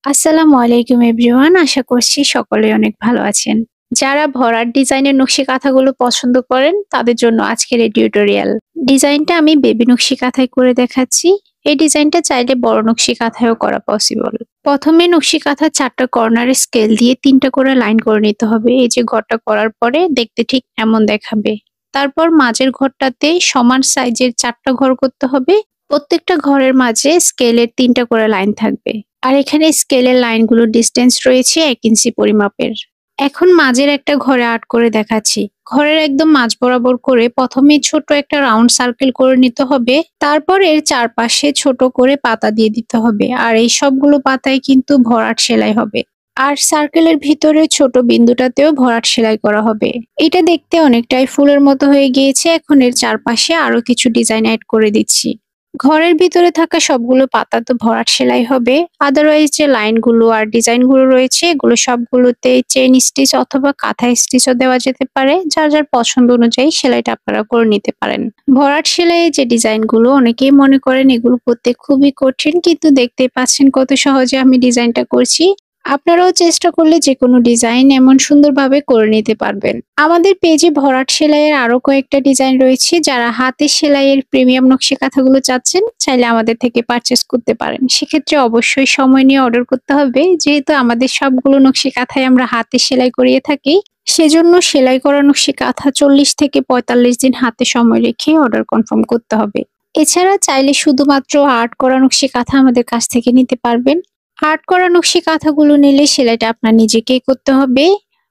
আসসালামু আলাইকুম এভরিওয়ান। আশা করছি সকলে অনেক ভালো আছেন। যারা ভরাট ডিজাইনের নকশি কাঁথাগুলো পছন্দ করেন তাদের জন্য আজকের এই টিউটোরিয়াল। ডিজাইনটা আমি বেবি নকশি কাঁথায় করে দেখাচ্ছি। এই ডিজাইনটা চাইলে বড় নকশি কাঁথায়ও করা পসিবল। প্রথমে নকশি কাঁথার 4টা কর্নারে স্কেল দিয়ে 3টা করে লাইন করে নিতে হবে। এই যে ঘরটা করার পরে দেখতে ঠিক এমন দেখাবে। তারপর মাঝের ঘরটাতে সমান সাইজের 4টা ঘর করতে হবে। প্রত্যেকটা ঘরের মাঝে স্কেলের 3টা করে লাইন থাকবে। আর এখানে স্কেলের লাইনগুলোর ডিসটেন্স রয়েছে 1 ইঞ্চি পরিমাপের। এখন মাঝের একটা ঘরে আর্ট করে দেখাচ্ছি। ঘরের একদম মাঝ বরাবর করে প্রথমে ছোট একটা রাউন্ড সার্কেল করে নিতে হবে। তারপর এর চারপাশে ছোট করে পাতা দিয়ে দিতে হবে। আর এই সবগুলো পাতায় কিন্তু ভরাট সেলাই হবে। আর সার্কেলের ভিতরে ছোট বিন্দুটাতেও ভরাট সেলাই করা হবে। এটা দেখতে অনেকটাই ফুলের মতো হয়ে গিয়েছে। এখন এর চারপাশে আরো কিছু ডিজাইন অ্যাড করে দিচ্ছি। ঘরের ভিতরে থাকা সবগুলো পাতা তো ভরাট সেলাই হবে। আদারওয়াইজ যে লাইনগুলো আর ডিজাইনগুলো রয়েছে এগুলো সবগুলোতে চেইন স্টিচ অথবা কাঁথা স্টিচও দেওয়া যেতে পারে। যার যার পছন্দ অনুযায়ী সেলাইটা আপনারা করে নিতে পারেন। ভরাট সেলাইয়ে যে ডিজাইনগুলো অনেকেই মনে করেন এগুলো করতে খুবই কঠিন, কিন্তু দেখতেই পাচ্ছেন কত সহজে আমি ডিজাইনটা করছি। আপনারাও চেষ্টা করলে যেকোনো ডিজাইন এমন সুন্দরভাবে করে নিতে পারবেন। আমাদের পেজে ভরাট সেলাইয়ের আরো কয়েকটা ডিজাইন রয়েছে। যারা হাতে সেলাইয়ের প্রিমিয়াম নকশি কাঁথাগুলো চাচ্ছেন চাইলে আমাদের থেকে পারচেস করতে পারেন। সেক্ষেত্রে অবশ্যই সময় নিয়ে অর্ডার করতে হবে, যেহেতু আমাদের সবগুলো নকশি কাঁথায় আমরা হাতে সেলাই করিয়ে থাকি। সেজন্য সেলাই করা নকশি কাঁথা 40 থেকে 45 দিন হাতে সময় রেখে অর্ডার কনফার্ম করতে হবে। এছাড়া চাইলে শুধুমাত্র আর্ট করা নকশি কাঁথা আমাদের কাছ থেকে নিতে পারবেন। আর্ট করা নকশি কাঁথাগুলো নিলে সেলাইটা আপনার নিজেকেই করতে হবে।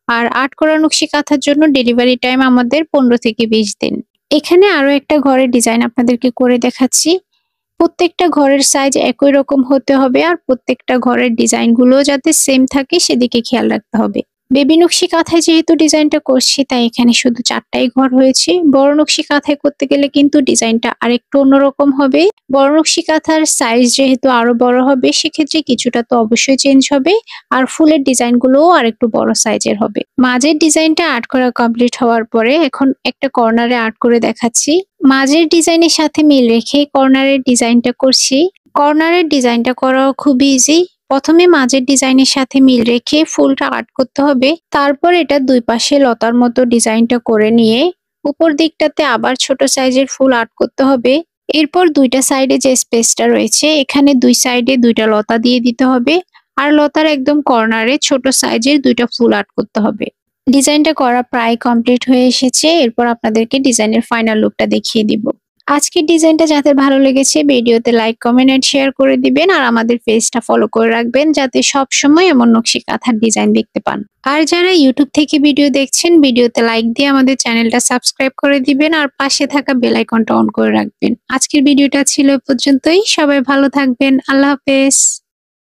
আর আর্ট করা নকশি কাঁথার জন্য ডেলিভারি টাইম আমাদের 15 থেকে 20 দিন। এখানে আরো একটা ঘরের ডিজাইন আপনাদেরকে করে দেখাচ্ছি। প্রত্যেকটা ঘরের সাইজ একই রকম হতে হবে আর প্রত্যেকটা ঘরের ডিজাইনগুলো যাতে সেম থাকে সেদিকে খেয়াল রাখতে হবে। বেবি নকশি কাঁথায় যেহেতু ডিজাইনটা করছি তাই এখানে শুধু 4টাই ঘর হয়েছে। বড় নকশি কাঁথায় করতে গেলে কিন্তু ডিজাইনটা আরেকটু অন্যরকম হবে। বড় নকশি কাঁথার সাইজ যেহেতু আরো বড় হবে সেক্ষেত্রে কিছুটা তো অবশ্যই চেঞ্জ হবে। আর ফুলের ডিজাইনগুলোও আরেকটু বড় সাইজের হবে। মাঝের ডিজাইনটা আর্ট করা কমপ্লিট হওয়ার পরে এখন একটা কর্নারে আর্ট করে দেখাচ্ছি। মাঝের ডিজাইনের সাথে মিল রেখে কর্নারের ডিজাইনটা করছি। কর্নারের ডিজাইনটা করাও খুব ইজি। প্রথমে মাঝের ডিজাইনের সাথে মিল রেখে ফুলটা আর্ট করতে হবে। তারপর এটা দুই পাশে লতার মতো ডিজাইনটা করে নিয়ে উপর দিকটাতে আবার ছোট সাইজের ফুল আর্ট করতে হবে। এরপর দুইটা সাইডে যে স্পেসটা রয়েছে এখানে দুই সাইডে দুইটা লতা দিয়ে দিতে হবে। আর লতার একদম কর্নারে ছোট সাইজের দুইটা ফুল আর্ট করতে হবে। ডিজাইনটা করা প্রায় কমপ্লিট হয়ে এসেছে। এরপর আপনাদেরকে ডিজাইনের ফাইনাল লুকটা দেখিয়ে দিব। আজকের ডিজাইনটা যাদের ভালো লেগেছে ভিডিওতে লাইক, কমেন্ট এন্ড শেয়ার করে দিবেন। আর আমাদের পেজটা ফলো করে রাখবেন যাতে সব সময় এমন নকশি কাঁথার ডিজাইন দেখতে পান। আর যারা ইউটিউব থেকে ভিডিও দেখছেন ভিডিওতে লাইক দিয়ে আমাদের চ্যানেলটা সাবস্ক্রাইব করে দিবেন আর পাশে থাকা বেল আইকনটা অন করে রাখবেন। আজকের ভিডিওটা ছিল এ পর্যন্তই। সবাই ভালো থাকবেন। আল্লাহ হাফেজ।